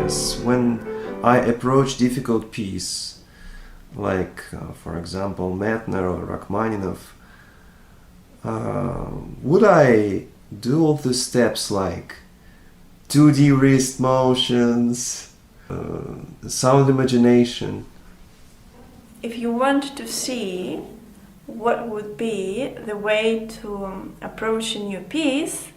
experience when I approach difficult piece, like for example Medtner or Rachmaninoff, would I do all the steps like 2D wrist motions, sound imagination? If you want to see what would be the way to approach a new piece,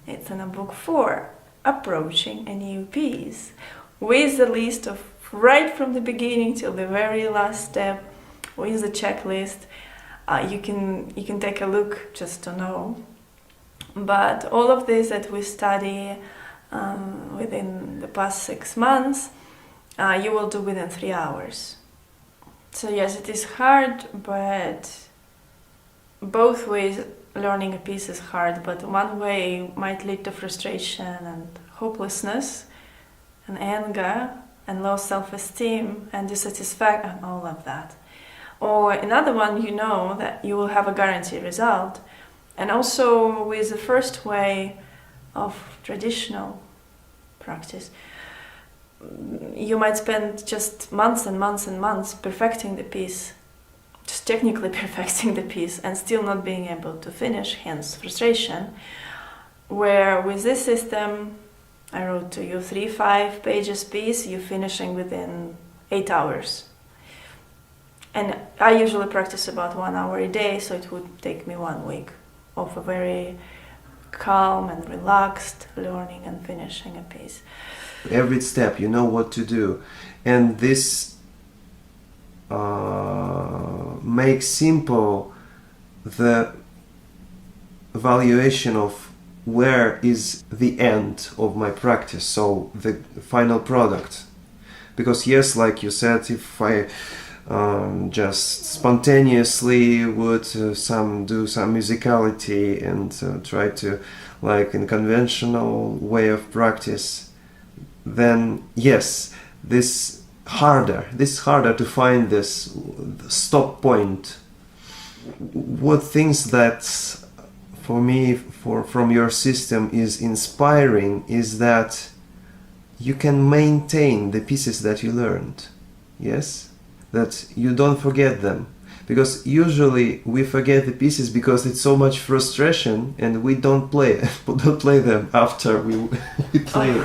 it's in a book 4, Approaching a New Piece, with a list of right from the beginning till the very last step, with the checklist. You can take a look just to know. But all of this that we study within the past 6 months, you will do within 3 hours. So yes, it is hard, but both ways learning a piece is hard, but one way might lead to frustration and hopelessness and anger and low self-esteem and dissatisfaction and all of that. Or another one, you know that you will have a guaranteed result. And also with the first way of traditional practice, you might spend just months and months and months perfecting the piece, just technically perfecting the piece and still not being able to finish, hence frustration. Where with this system, I wrote to you 3-5 pages piece, you're finishing within 8 hours. And I usually practice about 1 hour a day, so it would take me 1 week of a very calm and relaxed learning and finishing a piece. Every step, you know what to do. And this makes simple the evaluation of where is the end of my practice, so the final product. Because yes, like you said, if I just spontaneously would do some musicality and try to, like in conventional way of practice, then yes, this harder to find this stop point. What things that for me from your system is inspiring is that you can maintain the pieces that you learned. Yes, that you don't forget them, because usually we forget the pieces because it's so much frustration and we don't play them after we play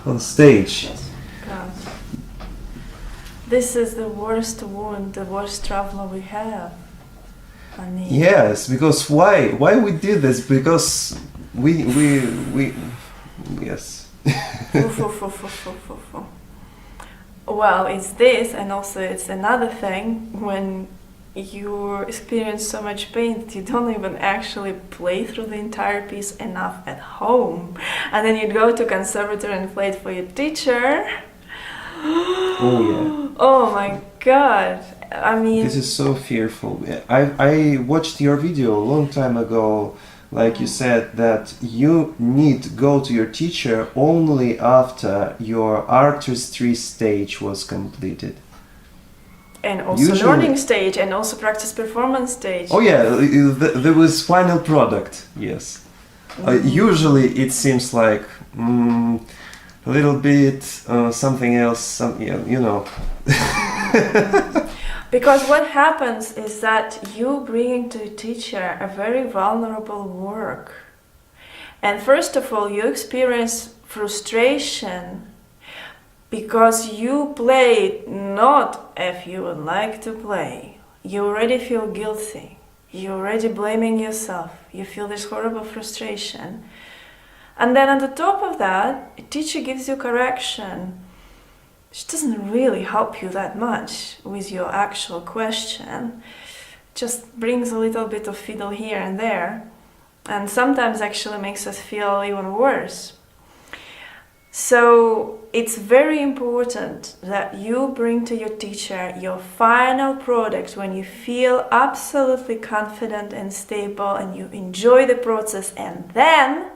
on stage. God. This is the worst wound, the worst trauma we have. Yes, because why we did this? Because we yes. Well, it's this, and also it's another thing when you experience so much pain that you don't even actually play through the entire piece enough at home, and then you go to conservatory and play it for your teacher. Oh yeah. Oh my God. I mean, this is so fearful. I watched your video a long time ago. Like you said, that you need to go to your teacher only after your artistry stage was completed. And also learning stage, and also practice performance stage. Oh yeah, there was final product, yes. Usually it seems like a little bit something else, you know. Because what happens is that you bring to a teacher a very vulnerable work. And first of all, you experience frustration because you play not if you would like to play. You already feel guilty. You're already blaming yourself. You feel this horrible frustration. And then on the top of that, a teacher gives you correction. It doesn't really help you that much with your actual question. Just brings a little bit of fiddle here and there, and sometimes actually makes us feel even worse. So it's very important that you bring to your teacher your final product when you feel absolutely confident and stable and you enjoy the process, and then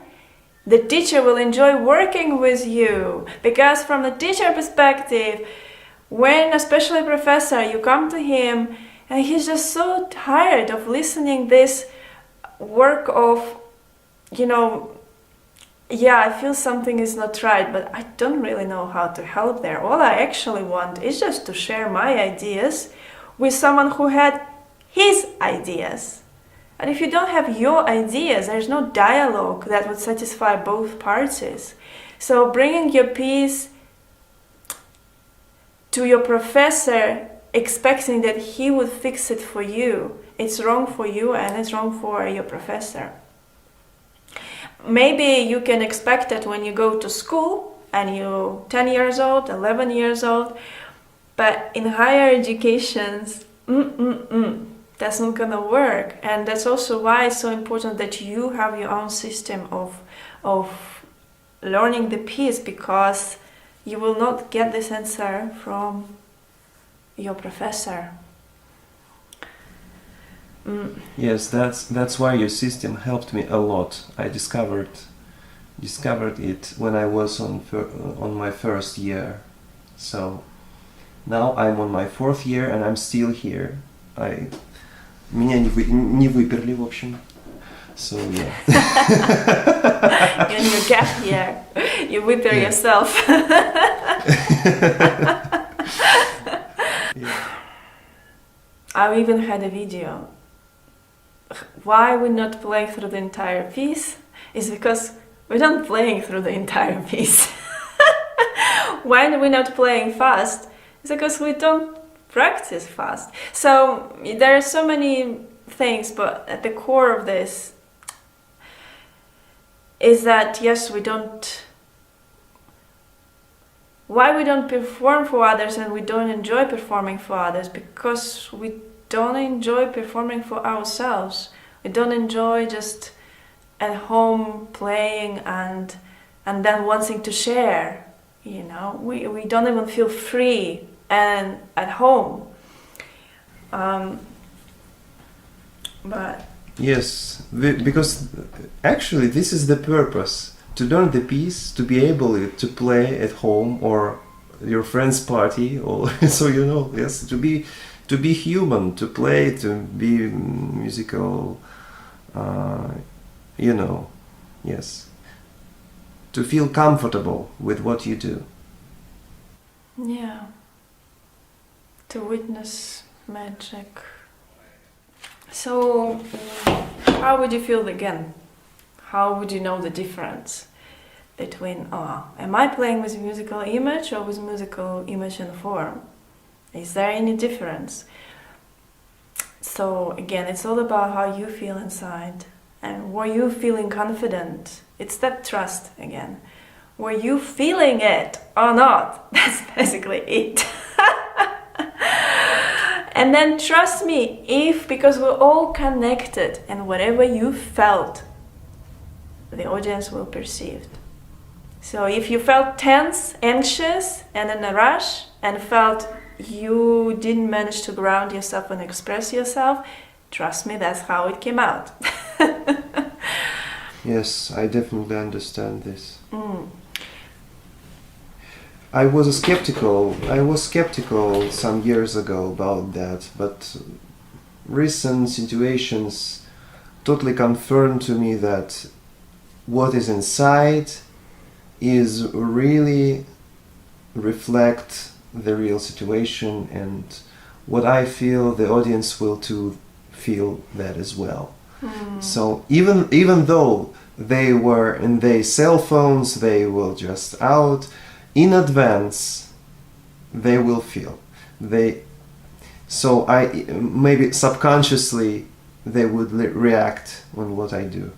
the teacher will enjoy working with you, because from the teacher perspective, when especially a professor, you come to him and he's just so tired of listening this work of, yeah, I feel something is not right, but I don't really know how to help there. All I actually want is just to share my ideas with someone who had his ideas. And if you don't have your ideas, there's no dialogue that would satisfy both parties. So bringing your piece to your professor, expecting that he would fix it for you, it's wrong for you and it's wrong for your professor. Maybe you can expect that when you go to school and you're 10 years old, 11 years old, but in higher educations, that's not gonna work. And that's also why it's so important that you have your own system of learning the piece, because you will not get this answer from your professor. Yes, that's why your system helped me a lot. I discovered it when I was on my first year. So now I'm on my 4th year and I'm still here. Меня не выперли, в общем. So yeah. In your gap year, you whipper yourself. Yeah. I even had a video. Why we're not playing through the entire piece is because we're not playing through the entire piece. When we're not playing fast, it's because we don't practice fast. So there are so many things, but at the core of this is that yes, why we don't perform for others and we don't enjoy performing for others, because we don't enjoy performing for ourselves. We don't enjoy just at home playing and then wanting to share. You know, we don't even feel free and at home. But Yes, because actually this is the purpose, to learn the piece, to be able to play at home or your friend's party, or so you know, yes, to be human, to play, to be musical, you know, yes, to feel comfortable with what you do. yeah, to witness magic. So, how would you feel again? How would you know the difference between, am I playing with musical image or with musical image and form? Is there any difference? So again, it's all about how you feel inside. And were you feeling confident? It's that trust again. Were you feeling it or not? That's basically it. And then trust me, because we're all connected, and whatever you felt, the audience will perceive. So if you felt tense, anxious, and in a rush, and felt you didn't manage to ground yourself and express yourself, trust me, that's how it came out. Yes, I definitely understand this. I was skeptical some years ago about that, but recent situations totally confirmed to me that what is inside is really reflect the real situation, and what I feel, the audience will too feel that as well. So even though they were in their cell phones, they will just out in advance, they will feel so I maybe subconsciously they would react on what I do.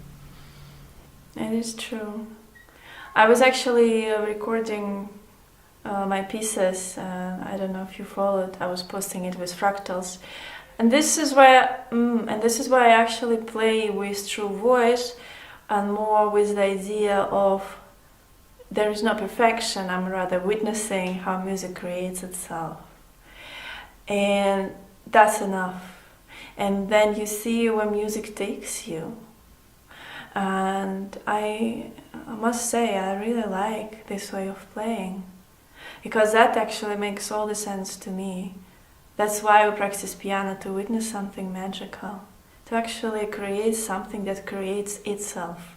It is true. I was actually recording my pieces. I don't know if you followed. I was posting it with fractals, and this is why I actually play with true voice and more with the idea of there is no perfection. I'm rather witnessing how music creates itself, and that's enough. And then you see where music takes you. And I must say, I really like this way of playing, because that actually makes all the sense to me. That's why we practice piano, to witness something magical, to actually create something that creates itself.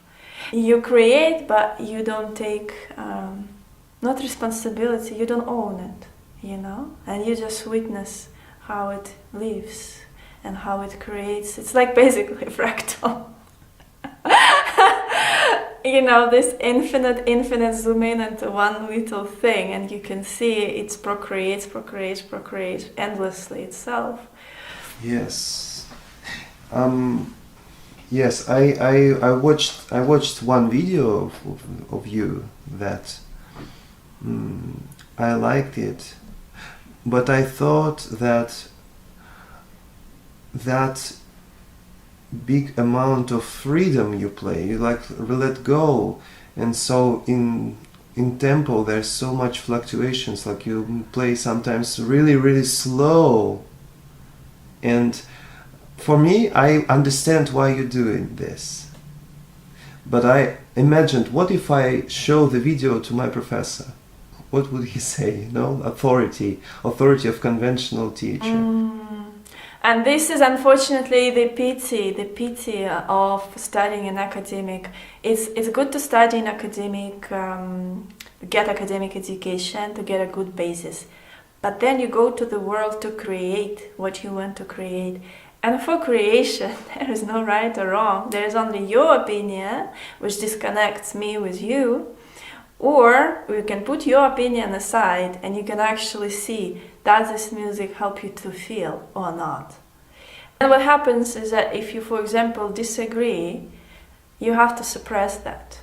You create, but you don't take, not responsibility, you don't own it, you know? And you just witness how it lives and how it creates. It's like basically a fractal. You know, this infinite zoom in into one little thing, and you can see it procreates endlessly itself. Yes. Yes, I watched one video of you that I liked it, but I thought that big amount of freedom you play, you like let go, and so in tempo there's so much fluctuations, like you play sometimes really slow, and for me I understand why you're doing this, but I imagined, what if I show the video to my professor? What would he say? Authority of conventional teacher. And this is unfortunately the pity of studying in academic. It's good to study in academic, get academic education, to get a good basis. But then you go to the world to create what you want to create. And for creation, there is no right or wrong. There is only your opinion, which disconnects me with you. Or you can put your opinion aside and you can actually see, does this music help you to feel or not? And what happens is that if you, for example, disagree, you have to suppress that.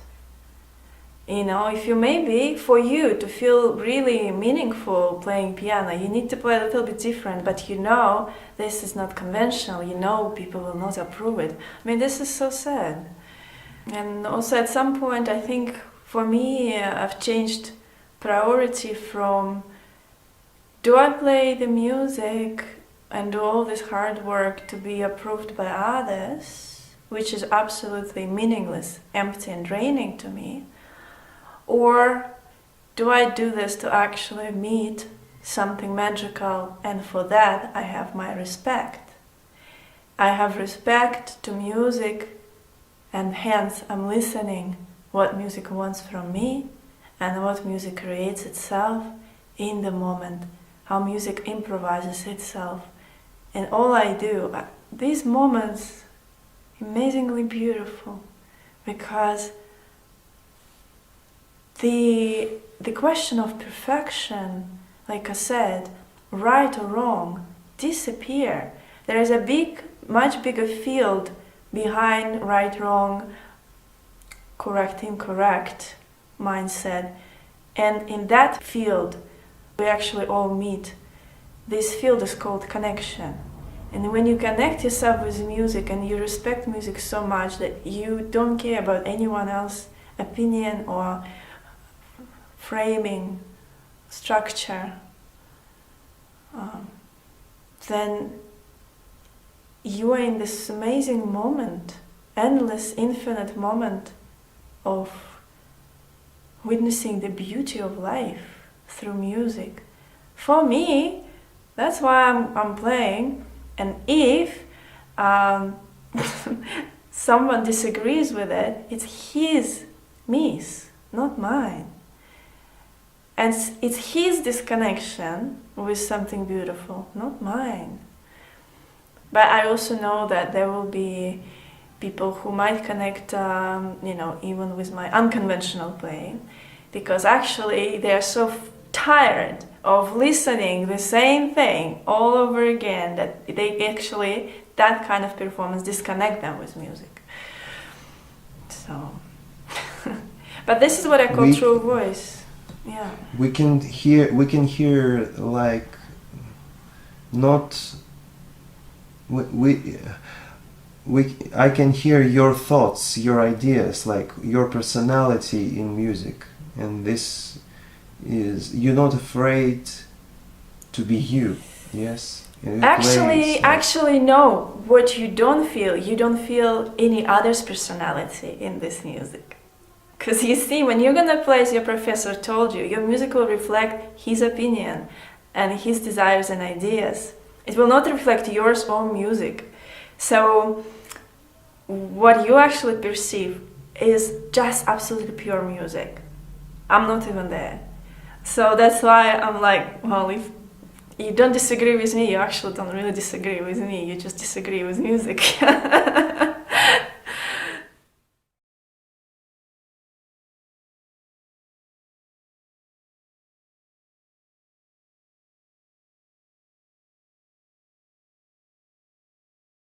You know, if you maybe, for you to feel really meaningful playing piano, you need to play a little bit different, but you know this is not conventional, you know people will not approve it. I mean, this is so sad. And also at some point, I think, for me, I've changed priority from, do I play the music and do all this hard work to be approved by others, which is absolutely meaningless, empty and draining to me, or do I do this to actually meet something magical, and for that I have my respect. I have respect to music, and hence I'm listening what music wants from me and what music creates itself in the moment, how music improvises itself. And all I do, these moments, amazingly beautiful, because the question of perfection, like I said, right or wrong, disappear. There is a much bigger field behind right, wrong, correct, incorrect mindset. And in that field, we actually all meet. This field is called connection. And when you connect yourself with music and you respect music so much that you don't care about anyone else's opinion or framing, structure, then you are in this amazing moment, endless, infinite moment of witnessing the beauty of life through music. For me, that's why I'm playing. And if someone disagrees with it, it's his miss, not mine. And it's his disconnection with something beautiful, not mine. But I also know that there will be people who might connect, even with my unconventional playing, because actually they are so tired of listening the same thing all over again that they actually, that kind of performance disconnect them with music. So, but this is what I call true voice. Yeah. We can hear like not. I can hear your thoughts, your ideas, like your personality in music, and this is, you're not afraid to be you. Yes. Actually, no. What you don't feel any other's personality in this music. Because you see, when you're gonna play as your professor told you, your music will reflect his opinion and his desires and ideas. It will not reflect your own music. So what you actually perceive is just absolutely pure music. I'm not even there. So that's why I'm like, well, if you don't disagree with me, you actually don't really disagree with me, you just disagree with music.